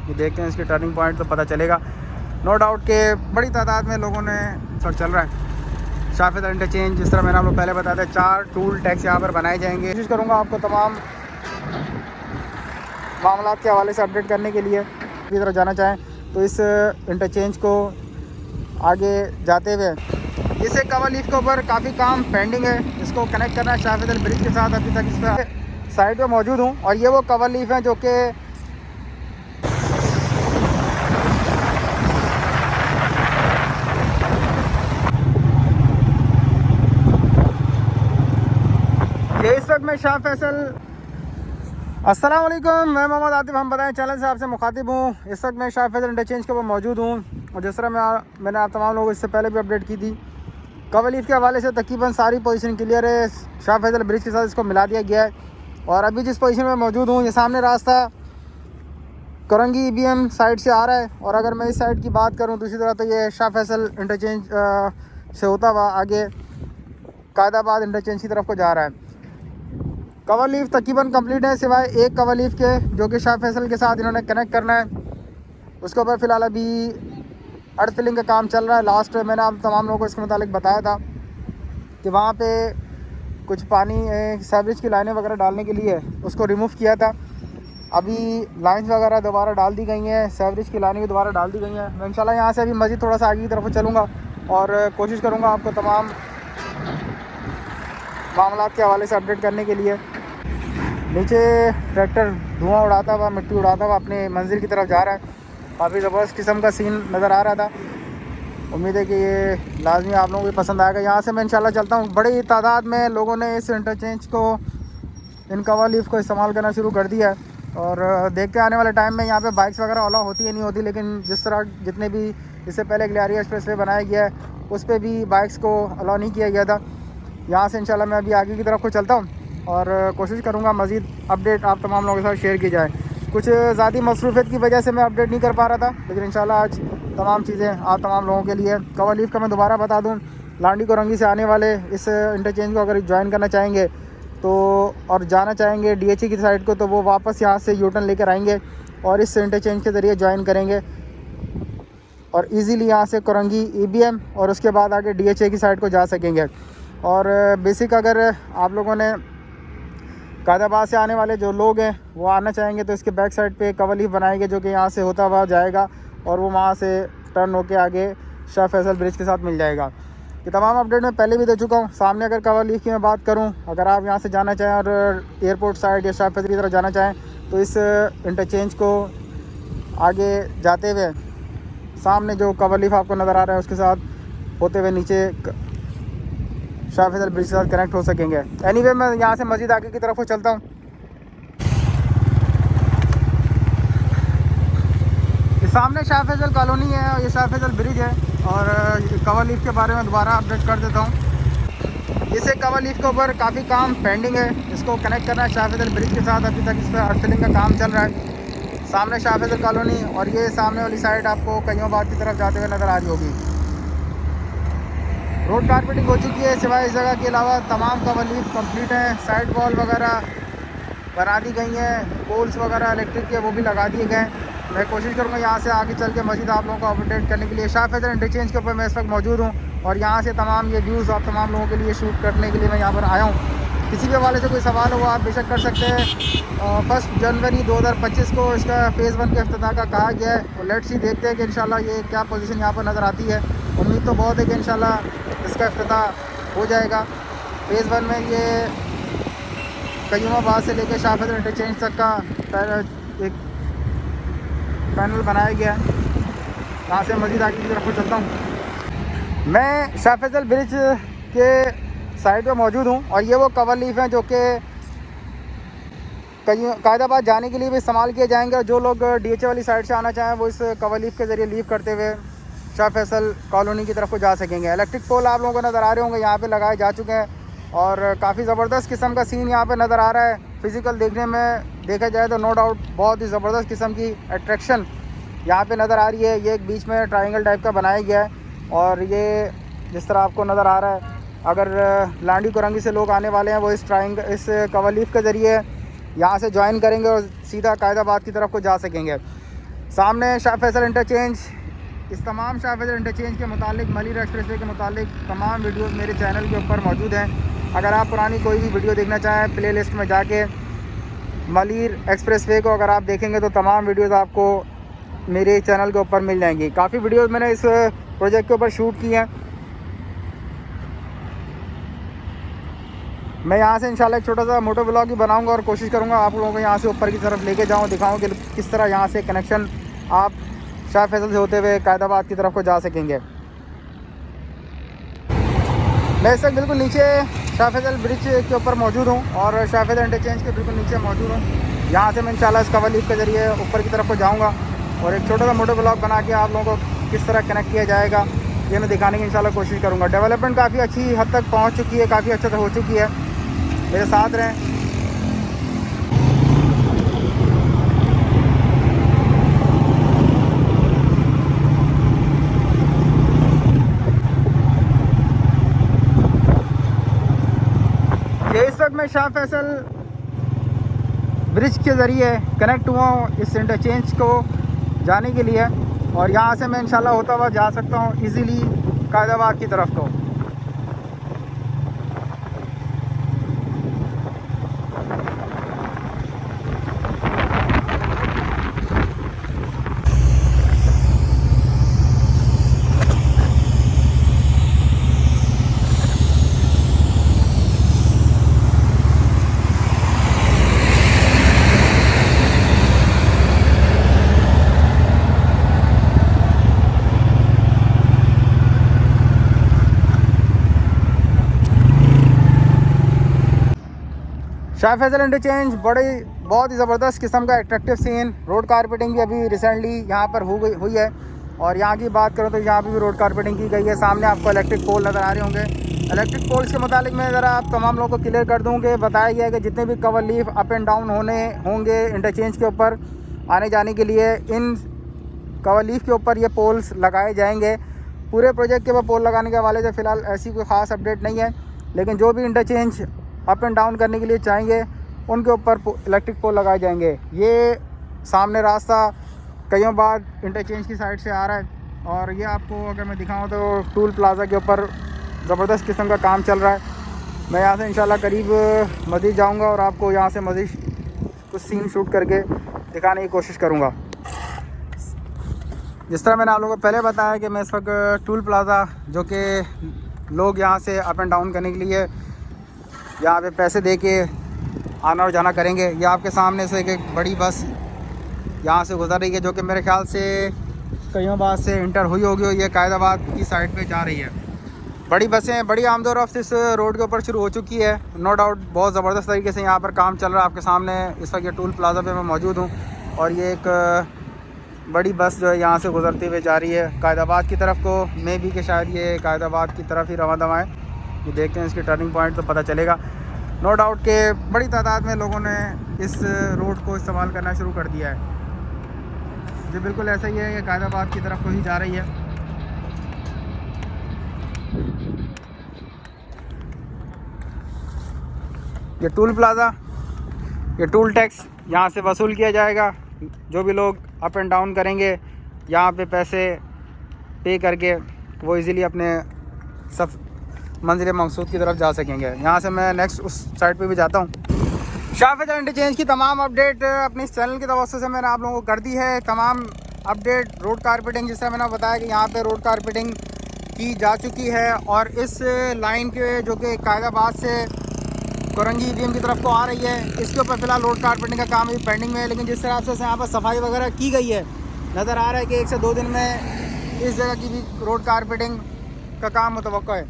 ये देखते हैं इसके टर्निंग पॉइंट तो पता चलेगा। नो डाउट के बड़ी तादाद में लोगों ने सब चल रहा है शाह फैसल इंटरचेंज। जिस तरह मैंने आपको पहले बताया था 4 टूल टैक्स यहाँ पर बनाए जाएंगे। कोशिश करूँगा आपको तमाम मामला के हवाले से अपडेट करने के लिए। इसी तरह जाना चाहें तो इस इंटरचेंज को आगे जाते हुए इसे कवर लीफ के ऊपर काफ़ी काम पेंडिंग है। इसको कनेक्ट करना है शाह फैसल ब्रिज के साथ। अभी तक इस पर साइड पे मौजूद हूँ और ये वो कवर लीफ है जो कि ये इस वक्त मैं शाह फैसल। अस्सलाम वालेकुम, मैं मोहम्मद आतिफ, हम बताएं चैनल से आपसे मुखातिब हूँ। इस वक्त मैं शाह फैसल इंटरचेंज के ऊपर मौजूद हूँ और जिस तरह मैंने आप तमाम लोगों को इससे पहले भी अपडेट की थी, कवर लीफ के हवाले से तकरीबन सारी पोजीशन क्लियर है। शाह फैसल ब्रिज के साथ इसको मिला दिया गया है और अभी जिस पोजीशन में मौजूद हूँ, ये सामने रास्ता करंगी EBM साइड से आ रहा है और अगर मैं इस साइड की बात करूँ दूसरी तरह तो ये शाह फैसल इंटरचेंज से होता हुआ आगे कायदाबाद इंटरचेंज की तरफ को जा रहा है। कवर लीफ तकरीबन कंप्लीट है सिवाय एक कवर लीफ के जो कि शाह फैसल के साथ इन्होंने कनेक्ट करना है। उसके ऊपर फ़िलहाल अभी अर्थ फिलिंग का काम चल रहा है। लास्ट मैंने आप तमाम लोगों को इसके मुतालिक बताया था कि वहाँ पे कुछ पानी सीवरेज की लाइनें वगैरह डालने के लिए उसको रिमूव किया था। अभी लाइन्स वगैरह दोबारा डाल दी गई हैं, सीवरेज की लाइनें भी दोबारा डाल दी गई हैं। मैं इंशाल्लाह यहाँ से अभी मज़ीद थोड़ा सा आगे की तरफ चलूँगा और कोशिश करूँगा आपको तमाम मामला के हवाले से अपडेट करने के लिए। नीचे ट्रैक्टर धुआं उड़ाता हुआ, मिट्टी उड़ाता हुआ अपने मंजिल की तरफ जा रहा है। काफ़ी ज़बरदस्त किस्म का सीन नज़र आ रहा था। उम्मीद है कि ये लाजमी आप लोगों को पसंद आएगा। यहाँ से मैं इंशाल्लाह चलता हूँ। बड़ी तादाद में लोगों ने इस इंटरचेंज को, इन कवर लीफ को इस्तेमाल करना शुरू कर दिया है और देखते आने वाले टाइम में यहाँ पे बाइक्स वगैरह अलाउ होती है नहीं होती, लेकिन जिस तरह जितने भी इससे पहले ग्लेरिया एक्सप्रेस वे बनाया गया है उस पर भी बाइक्स को अलाउ नहीं किया गया था। यहाँ से इंशाल्लाह मैं अभी आगे की तरफ को चलता हूँ और कोशिश करूँगा मज़ीद अपडेट आप तमाम लोगों के साथ शेयर की जाए। कुछ ज़्यादा मसरूफियत की वजह से मैं अपडेट नहीं कर पा रहा था, लेकिन इंशाल्लाह आज तमाम चीज़ें आप तमाम लोगों के लिए। कवर लीफ का मैं दोबारा बता दूँ, लांडी कोरंगी से आने वाले इस इंटरचेंज को अगर ज्वाइन करना चाहेंगे तो और जाना चाहेंगे DHE की साइड को, तो वो वापस यहाँ से यूटर्न लेकर आएंगे और इस इंटरचेंज के ज़रिए ज्वाइन करेंगे और ईज़िली यहाँ से कोरंगी EBM और उसके बाद आगे DHA की साइड को जा सकेंगे। और बेसिक अगर आप लोगों ने कायदाबाद से आने वाले जो लोग हैं वो आना चाहेंगे तो इसके बैक साइड पे कवर लीफ बनाएंगे जो कि यहाँ से होता हुआ जाएगा और वो वहाँ से टर्न होके आगे शाह फैसल ब्रिज के साथ मिल जाएगा। ये तमाम अपडेट मैं पहले भी दे चुका हूँ। सामने अगर कवर लीफ की मैं बात करूँ, अगर आप यहाँ से जाना चाहें और एयरपोर्ट साइड या शाह फैसल की तरफ जाना चाहें तो इस इंटरचेंज को आगे जाते हुए सामने जो कवर लीफ आपको नज़र आ रहा है उसके साथ होते हुए नीचे शाह फैसल ब्रिज के साथ कनेक्ट हो सकेंगे। एनीवे मैं यहाँ से मज़ीद आगे की तरफ को चलता हूँ। ये सामने शाह फैसल कॉलोनी है और ये शाह फैसल ब्रिज है और कवर लीफ के बारे में दोबारा अपडेट कर देता हूँ। इसे कवर लीफ के ऊपर काफ़ी काम पेंडिंग है। इसको कनेक्ट करना है शाह फैसल ब्रिज के साथ। अभी तक इस पर अर्थ फिलिंग का काम चल रहा है। सामने शाह फैसल कॉलोनी और ये सामने वाली साइड आपको कईयोबाद की तरफ जाते हुए नज़र आ रही होगी। रोड कारपेटिंग हो चुकी है सिवाय इस जगह के अलावा तमाम कवर लीफ कंप्लीट हैं। साइड वॉल वगैरह बना दी गई हैं, पोल्स वगैरह इलेक्ट्रिक के वो भी लगा दिए गए। मैं कोशिश करूँगा यहाँ से आगे चल के मज़ीद आप लोगों को अपडेट करने के लिए। शाह फैसल इंटरचेंज के ऊपर मैं इस वक्त मौजूद हूँ और यहाँ से तमाम ये व्यूज़ आप तमाम लोगों के लिए शूट करने के लिए मैं यहाँ पर आया हूँ। किसी भी हवाले से कोई सवाल हो आप बेशक कर सकते हैं। 1 जनवरी 2025 को इसका फ़ेज़ 1 के इफ्तिताह का कहा गया है और लेट्स सी देखते हैं कि इंशाल्लाह ये क्या पोजीशन यहाँ पर नज़र आती है। उम्मीद तो बहुत है कि इंशाल्लाह इसका इफ्तिताह हो जाएगा। फ़ेज़ 1 में ये कईयोबाद से लेकर शाह फैसल इंटरचेंज तक का एक पैनल बनाया गया है। यहाँ से मज़ीद आगे की तरफ चलता हूँ। मैं शाह फैसल ब्रिज के साइड पे मौजूद हूँ और ये वो कवर लीफ हैं जो कि कायदाबाद जाने के लिए भी इस्तेमाल किए जाएंगे और जो लोग DHA वाली साइड से आना चाहें वो इस कवर लीफ के ज़रिए लीव करते हुए शाह फैसल कॉलोनी की तरफ को जा सकेंगे। इलेक्ट्रिक पोल आप लोगों को नज़र आ रहे होंगे यहाँ पे लगाए जा चुके हैं और काफ़ी ज़बरदस्त किस्म का सीन यहाँ पे नज़र आ रहा है। फ़िज़िकल देखने में देखा जाए तो नो डाउट बहुत ही ज़बरदस्त किस्म की अट्रैक्शन यहाँ पे नज़र आ रही है। ये एक बीच में ट्रायंगल टाइप का बनाया गया है और ये जिस तरह आपको नज़र आ रहा है, अगर लांडी कोरंगी से लोग आने वाले हैं वो इस कवर लीफ के ज़रिए यहाँ से ज्वाइन करेंगे और सीधा कायदाबाद की तरफ को जा सकेंगे। सामने शाह फैसल इंटरचेंज। इस तमाम शाह फैसल इंटरचेंज के मुतालिक, मलिर एक्सप्रेसवे के मुतालिक तमाम वीडियोस मेरे चैनल के ऊपर मौजूद हैं। अगर आप पुरानी कोई भी वीडियो देखना चाहें, प्लेलिस्ट में जाके मलिर एक्सप्रेसवे को अगर आप देखेंगे तो तमाम वीडियोस आपको मेरे चैनल के ऊपर मिल जाएंगी। काफ़ी वीडियोस मैंने इस प्रोजेक्ट के ऊपर शूट की हैं। मैं यहाँ से इंशाल्लाह एक छोटा सा मोटो ब्लॉग ही बनाऊंगा और कोशिश करूँगा आप लोगों को यहाँ से ऊपर की तरफ लेके जाऊँ, दिखाऊँ कि किस तरह यहाँ से कनेक्शन आप शाह फैसल से होते हुए कायदाबाद की तरफ को जा सकेंगे। मैं इस वक्त बिल्कुल नीचे शाह फैसल ब्रिज के ऊपर मौजूद हूँ और शाह फैसल इंटरचेंज के बिल्कुल नीचे मौजूद हूँ। यहाँ से मैं इंशाल्लाह इस कवर लीफ के ज़रिए ऊपर की तरफ को जाऊँगा और एक छोटा सा मोटो ब्लॉग बना के आप लोगों को किस तरह कनेक्ट किया जाएगा ये मैं दिखाने की इंशाल्लाह कोशिश करूँगा। डेवलपमेंट काफ़ी अच्छी हद तक पहुँच चुकी है, काफ़ी अच्छा हो चुकी है। मेरे साथ रहें। ये इस वक्त मैं शाह फैसल ब्रिज के ज़रिए कनेक्ट हुआ हूँ इस इंटरचेंज को जाने के लिए और यहाँ से मैं इंशाल्लाह होता हुआ जा सकता हूँ इजीली कायदाबाद की तरफ को। शाह फैसल इंटरचेंज बहुत ही ज़बरदस्त किस्म का एट्रैक्टिव सीन। रोड कारपेटिंग भी अभी रिसेंटली यहाँ पर हुई है और यहाँ की बात करूँ तो यहाँ भी रोड कारपेटिंग की गई है। सामने आपको इलेक्ट्रिक पोल नज़र आ रहे होंगे। इलेक्ट्रिक पोल्स के मुतालिक मैं ज़रा आप तमाम लोगों को क्लियर कर दूँ कि बताया गया है कि जितने भी cover leaf up and down होंगे इंटरचेंज के ऊपर आने जाने के लिए, इन कवर लीफ के ऊपर ये पोल्स लगाए जाएंगे। पूरे प्रोजेक्ट के ऊपर पोल लगाने के हवाले से फ़िलहाल ऐसी कोई ख़ास अपडेट नहीं है, लेकिन जो भी इंटरचेंज अप एंड डाउन करने के लिए चाहेंगे उनके ऊपर इलेक्ट्रिक पोल लगाए जाएंगे। ये सामने रास्ता कईयों बाद इंटरचेंज की साइड से आ रहा है और ये आपको अगर मैं दिखाऊं तो टूल प्लाज़ा के ऊपर ज़बरदस्त किस्म का काम चल रहा है। मैं यहाँ से इंशाल्लाह करीब मज़ीद जाऊँगा और आपको यहाँ से मज़ीद कुछ सीन शूट करके दिखाने की कोशिश करूँगा। जिस तरह मैंने आप लोगों को पहले बताया कि मैं इस वक्त टूल प्लाज़ा, जो कि लोग यहाँ से अप एंड डाउन करने के लिए यहाँ पे पैसे दे के आना और जाना करेंगे, ये आपके सामने से एक बड़ी बस यहाँ से गुजर रही है जो कि मेरे ख्याल से कईयों बार से इंटर हुई होगी और ये कायदाबाद की साइड पे जा रही है। बड़ी बसें, बड़ी आमदोरफ्त इस रोड के ऊपर शुरू हो चुकी है। नो डाउट बहुत ज़बरदस्त तरीके से यहाँ पर काम चल रहा है। आपके सामने इस वक्त ये टूल प्लाज़ा पे मैं मौजूद हूँ और ये एक बड़ी बस जो है यहाँ से गुजरते हुए जा रही है कायदाबाद की तरफ को। मे भी कि शायद ये कायदाबाद की तरफ ही रवां दवाएँ। ये देखते हैं इसकी टर्निंग पॉइंट तो पता चलेगा। नो डाउट के बड़ी तादाद में लोगों ने इस रोड को इस्तेमाल करना शुरू कर दिया है। जो बिल्कुल ऐसा ही है, ये कायदाबाद की तरफ को ही जा रही है। ये टूल प्लाज़ा, ये टूल टैक्स यहाँ से वसूल किया जाएगा। जो भी लोग अप एंड डाउन करेंगे यहाँ पे पैसे पे करके वो इजीली अपने सब मंजिल मकसूद की तरफ जा सकेंगे। यहाँ से मैं नेक्स्ट उस साइड पे भी जाता हूँ। शाह फैसल इंटरचेंज की तमाम अपडेट अपने इस चैनल की तवज्जो से मैंने आप लोगों को कर दी है। तमाम अपडेट रोड कारपेटिंग, जिससे मैंने बताया कि यहाँ पे रोड कारपेटिंग की जा चुकी है और इस लाइन के जो कि कायदाबाद से कोरंगी ईवीएम की तरफ को आ रही है, इसके ऊपर फ़िलहाल रोड कारपेटिंग का काम अभी पेंडिंग में है। लेकिन जिस तरह से यहाँ पर सफाई वगैरह की गई है, नज़र आ रहा है कि 1 से 2 दिन में इस जगह की भी रोड कारपेटिंग का काम मुतवक्का है।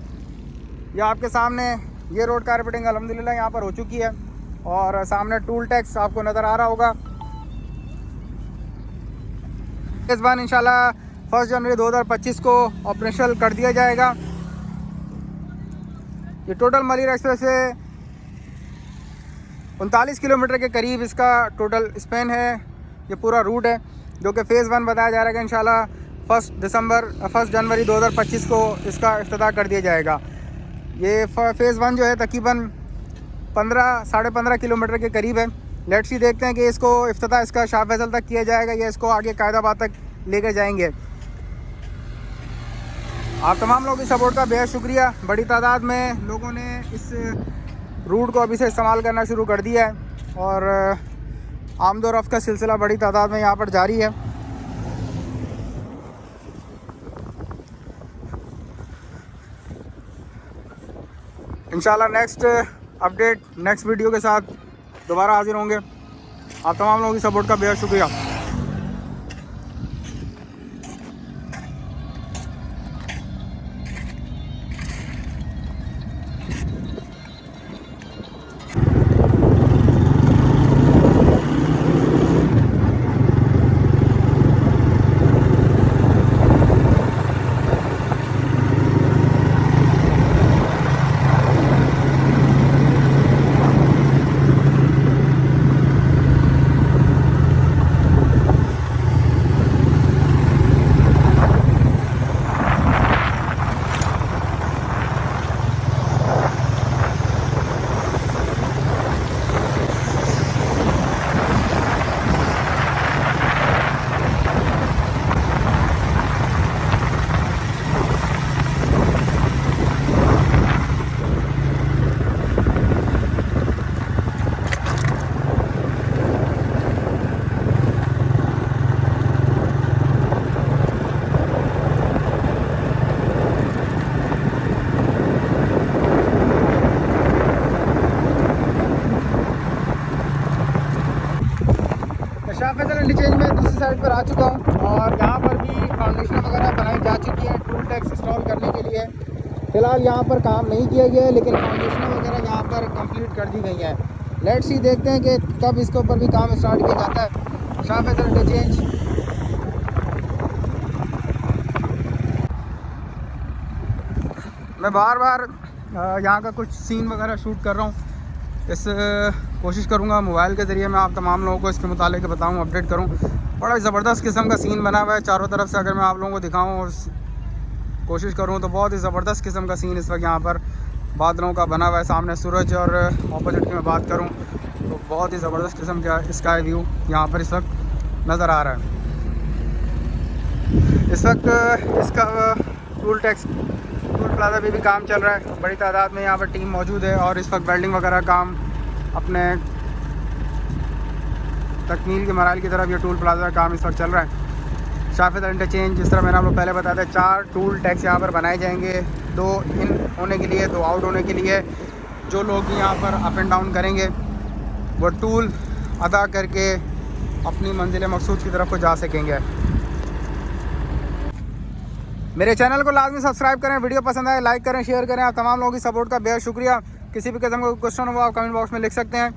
यह आपके सामने ये रोड कारपेटिंग अल्हम्दुलिल्लाह यहाँ पर हो चुकी है और सामने टूल टैक्स आपको नज़र आ रहा होगा। इस बार इंशाल्लाह 1 जनवरी 2025 को ऑपरेशनल कर दिया जाएगा। ये टोटल मलिर एक्सप्रेस से 39 किलोमीटर के करीब इसका टोटल स्पेन है। ये पूरा रूट है जो कि फ़ेज़ 1 बताया जा रहा है कि इंशाल्लाह 1 जनवरी 2025 को इसका इफ्तिताह कर दिया जाएगा। ये फ़ेज़ 1 जो है तकरीबन 15 साढ़े 15 किलोमीटर के करीब है। लेट्स सी देखते हैं कि इसको इफ्तिताह इसका शाह फैसल तक किया जाएगा या इसको आगे कायदाबाद तक लेकर जाएंगे। आप तमाम लोगों की सपोर्ट का बेहद शुक्रिया। बड़ी तादाद में लोगों ने इस रूट को अभी से इस्तेमाल करना शुरू कर दिया है और आमदोरफ्त का सिलसिला बड़ी तादाद में यहाँ पर जारी है। इंशाल्लाह नेक्स्ट अपडेट नेक्स्ट वीडियो के साथ दोबारा हाजिर होंगे। आप तमाम लोगों की सपोर्ट का बेहद शुक्रिया। शाह फैसल इंटरचेंज में दूसरी साइड पर आ चुका हूँ और यहाँ पर भी फाउंडेशन वगैरह बनाई जा चुकी है टूल टैक्स इंस्टॉल करने के लिए। फ़िलहाल यहाँ पर काम नहीं किया गया है लेकिन फाउंडेशन वगैरह यहाँ पर कंप्लीट कर दी गई है। लेट्स सी देखते हैं कि कब इसके ऊपर भी काम स्टार्ट किया जाता है। शाह फैसल इंटरचेंज मैं बार बार यहाँ का कुछ सीन वगैरह शूट कर रहा हूँ। इस कोशिश करूँगा मोबाइल के ज़रिए मैं आप तमाम लोगों को इसके मुतालिक बताऊँ, अपडेट करूँ। बड़ा ज़बरदस्त किस्म का सीन बना हुआ है चारों तरफ से। अगर मैं आप लोगों को दिखाऊँ और कोशिश करूँ तो बहुत ही ज़बरदस्त किस्म का सीन इस वक्त यहाँ पर बादलों का बना हुआ है। सामने सूरज और अपोजिट की मैं बात करूँ तो बहुत ही ज़बरदस्त किस्म का स्काई व्यू यहाँ पर इस वक्त नज़र आ रहा है। इस वक्त इसका टूल प्लाजा भी काम चल रहा है। बड़ी तादाद में यहाँ पर टीम मौजूद है और इस वक्त वेल्डिंग वगैरह काम अपने तकमील के मराइल की तरफ ये टूल प्लाजा काम इस वक्त चल रहा है। शाह फैसल इंटरचेंज जिस तरह मैंने आप लोग पहले बताया था 4 टूल टैक्स यहाँ पर बनाए जाएंगे, 2 इन होने के लिए 2 आउट होने के लिए। जो लोग यहाँ पर अप एंड डाउन करेंगे वो टूल अदा करके अपनी मंजिल मकसूद की तरफ को जा सकेंगे। मेरे चैनल को लाजमी सब्सक्राइब करें, वीडियो पसंद आए लाइक करें, शेयर करें। आप तमाम लोगों की सपोर्ट का बेहद शुक्रिया। किसी भी किस्म का क्वेश्चन हो आप कमेंट बॉक्स में लिख सकते हैं।